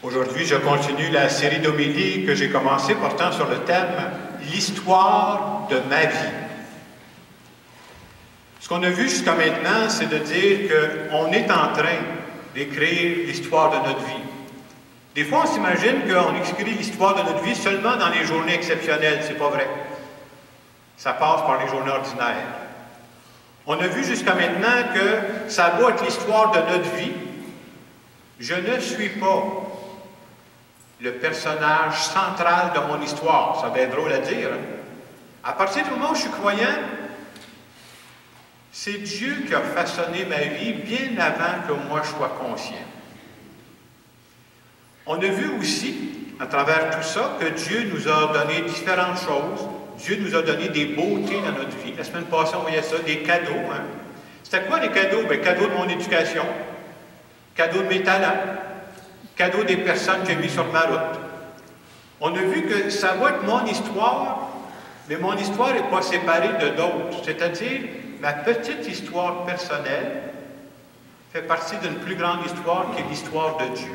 Aujourd'hui, je continue la série d'homélies que j'ai commencée portant sur le thème « L'histoire de ma vie ». Ce qu'on a vu jusqu'à maintenant, c'est de dire qu'on est en train d'écrire l'histoire de notre vie. Des fois, on s'imagine qu'on écrit l'histoire de notre vie seulement dans les journées exceptionnelles. C'est pas vrai. Ça passe par les journées ordinaires. On a vu jusqu'à maintenant que ça doit être l'histoire de notre vie. Je ne suis pas le personnage central de mon histoire. Ça va être drôle à dire. À partir du moment où je suis croyant, c'est Dieu qui a façonné ma vie bien avant que moi je sois conscient. On a vu aussi, à travers tout ça, que Dieu nous a donné différentes choses. Dieu nous a donné des beautés dans notre vie. La semaine passée, on voyait ça, des cadeaux. Hein? C'était quoi les cadeaux? Bien, cadeaux de mon éducation, cadeaux de mes talents, cadeaux des personnes que j'ai mis sur ma route. On a vu que ça va être mon histoire, mais mon histoire n'est pas séparée de d'autres. C'est-à-dire, ma petite histoire personnelle fait partie d'une plus grande histoire qui est l'histoire de Dieu.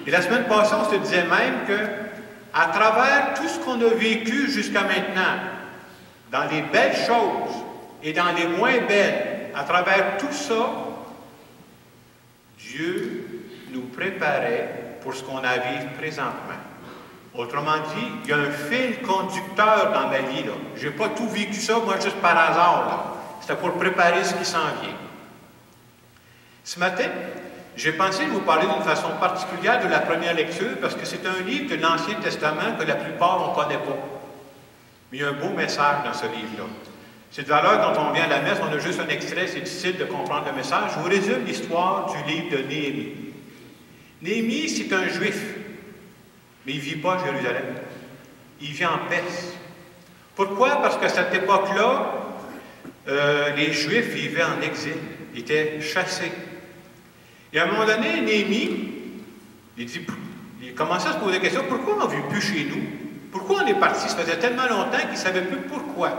Et la semaine passée, on se disait même que, à travers tout ce qu'on a vécu jusqu'à maintenant, dans les belles choses et dans les moins belles, à travers tout ça, Dieu nous préparait pour ce qu'on a à vivre présentement. Autrement dit, il y a un fil conducteur dans ma vie. Je n'ai pas tout vécu ça, moi, juste par hasard. C'était pour préparer ce qui s'en vient. Ce matin, j'ai pensé vous parler d'une façon particulière de la première lecture, parce que c'est un livre de l'Ancien Testament que la plupart on ne connaît pas. Mais il y a un beau message dans ce livre-là. C'est de valeur quand on vient à la messe, on a juste un extrait, c'est difficile de comprendre le message. Je vous résume l'histoire du livre de Néhémie. Néhémie, c'est un Juif, mais il ne vit pas à Jérusalem. Il vit en Perse. Pourquoi? Parce qu'à cette époque-là, les Juifs vivaient en exil, ils étaient chassés. Et à un moment donné, Néhémie, il commençait à se poser la question, pourquoi on ne vit plus chez nous? Pourquoi on est parti? Ça faisait tellement longtemps qu'il ne savait plus pourquoi.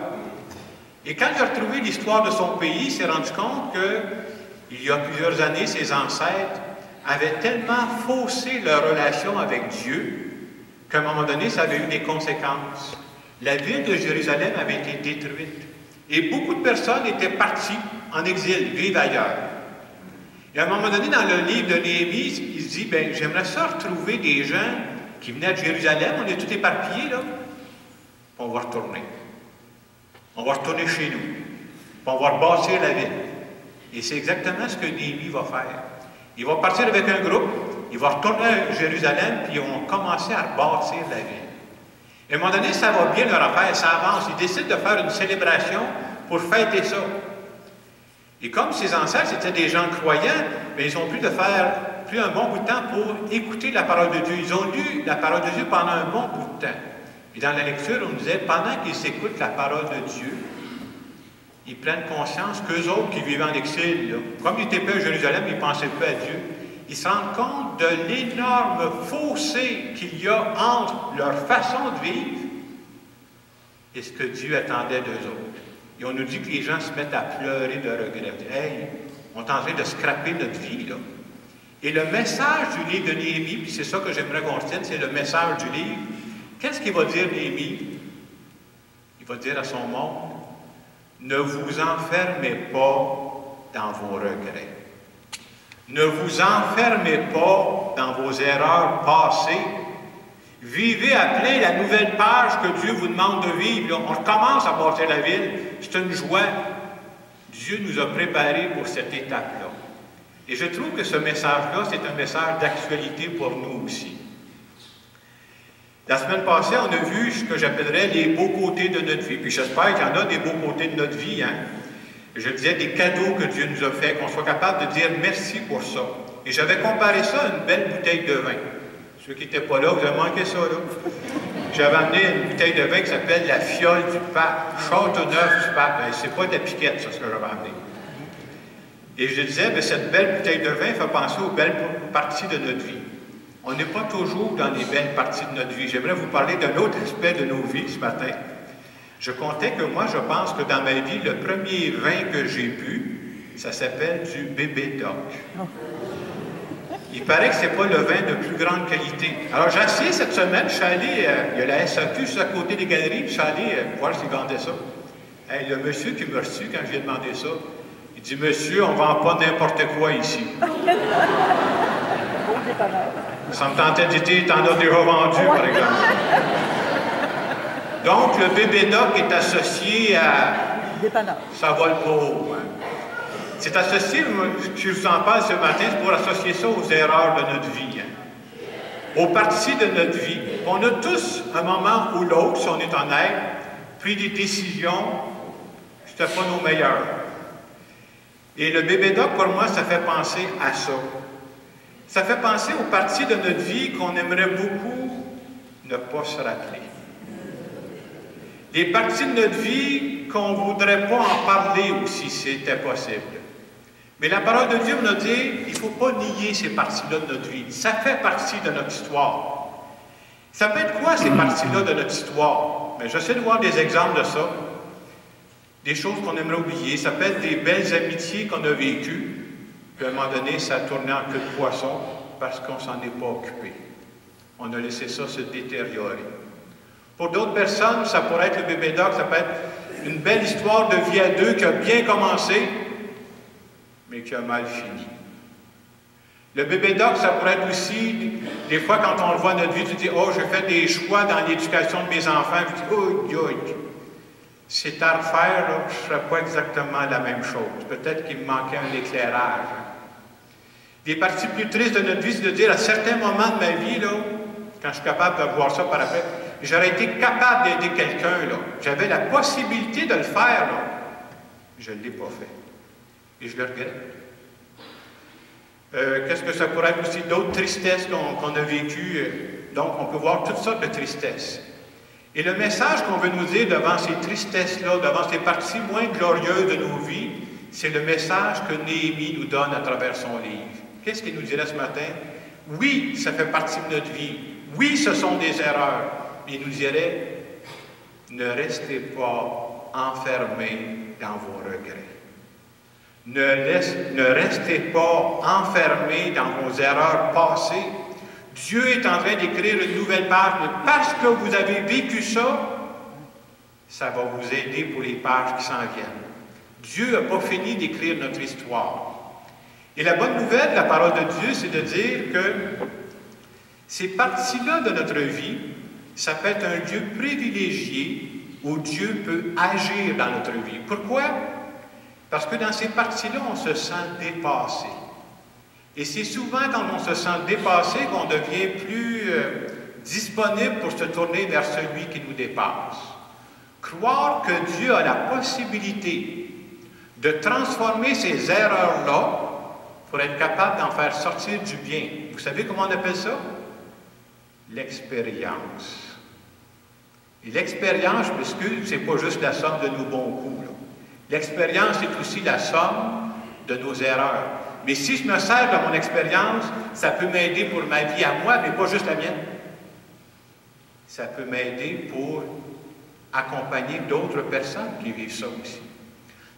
Et quand il a retrouvé l'histoire de son pays, il s'est rendu compte qu'il y a plusieurs années, ses ancêtres avaient tellement faussé leur relation avec Dieu qu'à un moment donné, ça avait eu des conséquences. La ville de Jérusalem avait été détruite. Et beaucoup de personnes étaient parties en exil, vivre ailleurs. Et à un moment donné, dans le livre de Néhémie, il se dit, bien, j'aimerais ça retrouver des gens qui venaient de Jérusalem, on est tous éparpillés, là, puis on va retourner. On va retourner chez nous, puis on va rebâtir la ville. Et c'est exactement ce que Néhémie va faire. Il va partir avec un groupe, il va retourner à Jérusalem, puis ils vont commencer à rebâtir la ville. Et à un moment donné, ça va bien leur affaire, ça avance. Ils décident de faire une célébration pour fêter ça. Et comme ses ancêtres étaient des gens croyants, bien, ils ont pris un bon bout de temps pour écouter la parole de Dieu. Ils ont lu la parole de Dieu pendant un bon bout de temps. Et dans la lecture, on nous disait, pendant qu'ils écoutent la parole de Dieu, ils prennent conscience qu'eux autres qui vivaient en exil, là, comme ils n'étaient pas à Jérusalem, ils ne pensaient pas à Dieu, ils se rendent compte de l'énorme fossé qu'il y a entre leur façon de vivre et ce que Dieu attendait d'eux autres. Et on nous dit que les gens se mettent à pleurer de regret. Hey, on est en train de scraper notre vie, là. Et le message du livre de Néhémie, puis c'est ça que j'aimerais qu'on retienne, c'est le message du livre. Qu'est-ce qu'il va dire Néhémie? Il va dire à son monde, ne vous enfermez pas dans vos regrets. Ne vous enfermez pas dans vos erreurs passées. Vivez à plein la nouvelle page que Dieu vous demande de vivre. Là, on recommence à bâtir la ville. C'est une joie. Dieu nous a préparés pour cette étape-là. Et je trouve que ce message-là, c'est un message d'actualité pour nous aussi. La semaine passée, on a vu ce que j'appellerais les beaux côtés de notre vie. Puis j'espère qu'il y en a des beaux côtés de notre vie. Hein? Je disais des cadeaux que Dieu nous a fait, qu'on soit capable de dire merci pour ça. Et j'avais comparé ça à une belle bouteille de vin. Ceux qui n'étaient pas là, vous avez manqué ça, là. J'avais amené une bouteille de vin qui s'appelle la Fiole du Pape, Châteauneuf du Pape. C'est pas de la piquette, ça, ce que j'avais amené. Et je disais, bien, cette belle bouteille de vin fait penser aux belles parties de notre vie. On n'est pas toujours dans les belles parties de notre vie. J'aimerais vous parler d'un autre aspect de nos vies ce matin. Je comptais que moi, je pense que dans ma vie, le premier vin que j'ai bu, ça s'appelle du bébé doc. Il paraît que ce n'est pas le vin de plus grande qualité. Alors, j'ai essayé cette semaine, je suis allé, il y a la SAQ juste à côté des galeries, puis je suis allé voir s'ils vendaient ça. Hey, le monsieur qui m'a reçu quand j'ai demandé ça, il dit, monsieur, on ne vend pas n'importe quoi ici. Ça me tentait de dire, t'en as déjà vendu, par exemple. Donc, le bébé doc est associé à... Dépanneur. Ça va le pauvre. C'est associé, je vous en parle ce matin, c'est pour associer ça aux erreurs de notre vie, aux parties de notre vie. On a tous, un moment ou l'autre, si on est honnête, pris des décisions qui n'étaient pas nos meilleures. Et le bébé doc, pour moi, ça fait penser à ça. Ça fait penser aux parties de notre vie qu'on aimerait beaucoup ne pas se rappeler. Les parties de notre vie qu'on ne voudrait pas en parler aussi, si c'était possible. Mais la parole de Dieu nous dit, il ne faut pas nier ces parties-là de notre vie. Ça fait partie de notre histoire. Ça peut être quoi, ces parties-là de notre histoire? Mais j'essaie de voir des exemples de ça. Des choses qu'on aimerait oublier. Ça peut être des belles amitiés qu'on a vécues. Puis à un moment donné, ça a tourné en queue de poisson parce qu'on ne s'en est pas occupé. On a laissé ça se détériorer. Pour d'autres personnes, ça pourrait être le bébé doc, ça peut être une belle histoire de vie à deux qui a bien commencé, mais qui a mal fini. Le bébé doc, ça pourrait être aussi, des fois quand on le voit dans notre vie, tu dis, oh, j'ai fait des choix dans l'éducation de mes enfants, puis tu dis, oh, c'est à refaire, là, je ne ferais pas exactement la même chose. Peut-être qu'il me manquait un éclairage. Des parties plus tristes de notre vie, c'est de dire, à certains moments de ma vie, là, quand je suis capable de voir ça par après, j'aurais été capable d'aider quelqu'un, là. J'avais la possibilité de le faire, là. Je ne l'ai pas fait. Et je le regrette. Qu'est-ce que ça pourrait être aussi? D'autres tristesses qu'on a vécues. Donc, on peut voir toutes sortes de tristesses. Et le message qu'on veut nous dire devant ces tristesses-là, devant ces parties moins glorieuses de nos vies, c'est le message que Néhémie nous donne à travers son livre. Qu'est-ce qu'il nous dirait ce matin? Oui, ça fait partie de notre vie. Oui, ce sont des erreurs. Mais il nous dirait, ne restez pas enfermés dans vos regrets. Ne restez pas enfermés dans vos erreurs passées. Dieu est en train d'écrire une nouvelle page, mais parce que vous avez vécu ça, ça va vous aider pour les pages qui s'en viennent. Dieu n'a pas fini d'écrire notre histoire. Et la bonne nouvelle de la parole de Dieu, c'est de dire que ces parties-là de notre vie, ça peut être un lieu privilégié où Dieu peut agir dans notre vie. Pourquoi? Parce que dans ces parties-là, on se sent dépassé. Et c'est souvent quand on se sent dépassé qu'on devient plus disponible pour se tourner vers celui qui nous dépasse. Croire que Dieu a la possibilité de transformer ces erreurs-là pour être capable d'en faire sortir du bien. Vous savez comment on appelle ça? L'expérience. Et l'expérience, je m'excuse, c'est pas juste la somme de nos bons coups. L'expérience est aussi la somme de nos erreurs. Mais si je me sers de mon expérience, ça peut m'aider pour ma vie à moi, mais pas juste la mienne. Ça peut m'aider pour accompagner d'autres personnes qui vivent ça aussi.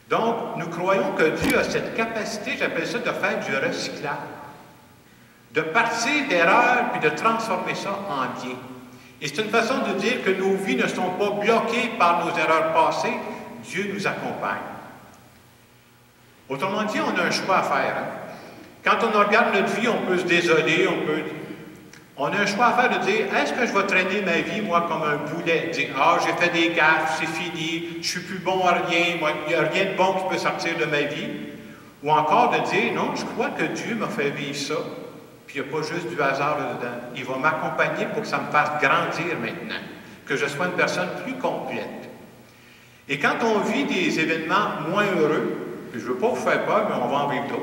Donc, nous croyons que Dieu a cette capacité, j'appelle ça, de faire du recyclage. De partir d'erreurs puis de transformer ça en bien. Et c'est une façon de dire que nos vies ne sont pas bloquées par nos erreurs passées. Dieu nous accompagne. Autrement dit, on a un choix à faire. Quand on regarde notre vie, on peut se désoler, on a un choix à faire de dire, est-ce que je vais traîner ma vie, moi, comme un boulet? Dire, ah, j'ai fait des gaffes, c'est fini, je suis plus bon à rien, moi, il n'y a rien de bon qui peut sortir de ma vie. Ou encore de dire, non, je crois que Dieu m'a fait vivre ça, puis il n'y a pas juste du hasard là-dedans. Il va m'accompagner pour que ça me fasse grandir maintenant, que je sois une personne plus complète. Et quand on vit des événements moins heureux, puis je ne veux pas vous faire peur, mais on va en vivre d'autres.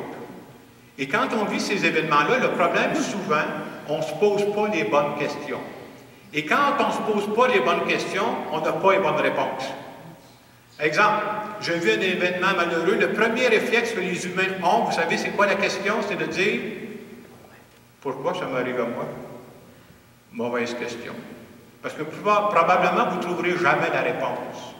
Et quand on vit ces événements-là, le problème, souvent, on ne se pose pas les bonnes questions. Et quand on ne se pose pas les bonnes questions, on n'a pas les bonnes réponses. Exemple, j'ai vu un événement malheureux, le premier réflexe que les humains ont, vous savez, c'est quoi la question? C'est de dire, pourquoi ça m'arrive à moi? Mauvaise question. Parce que probablement, vous ne trouverez jamais la réponse.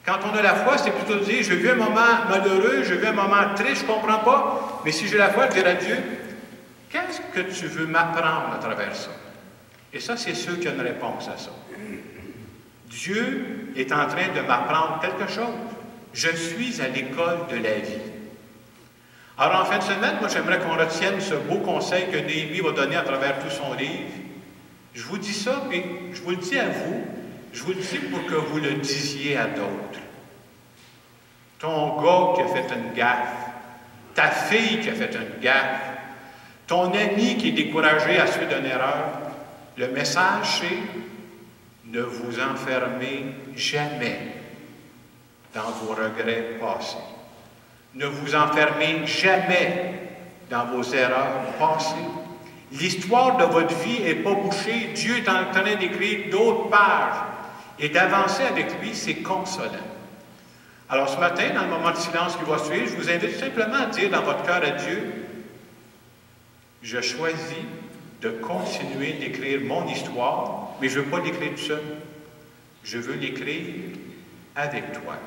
Quand on a la foi, c'est plutôt de dire, j'ai vu un moment malheureux, j'ai vu un moment triste, je ne comprends pas, mais si j'ai la foi, je dirais à Dieu, qu'est-ce que tu veux m'apprendre à travers ça? Et ça, c'est ceux qui ont une réponse à ça. Dieu est en train de m'apprendre quelque chose. Je suis à l'école de la vie. Alors, en fin de semaine, moi, j'aimerais qu'on retienne ce beau conseil que Néhémie va donner à travers tout son livre. Je vous dis ça, et je vous le dis à vous, je vous le dis pour que vous le disiez à d'autres. Ton gars qui a fait une gaffe, ta fille qui a fait une gaffe, ton ami qui est découragé à la suite d'une erreur, le message, c'est ne vous enfermez jamais dans vos regrets passés. Ne vous enfermez jamais dans vos erreurs passées. L'histoire de votre vie n'est pas bouchée. Dieu est en train d'écrire d'autres pages. Et d'avancer avec lui, c'est consolant. Alors ce matin, dans le moment de silence qui va suivre, je vous invite simplement à dire dans votre cœur à Dieu, je choisis de continuer d'écrire mon histoire, mais je ne veux pas l'écrire tout seul. Je veux l'écrire avec toi.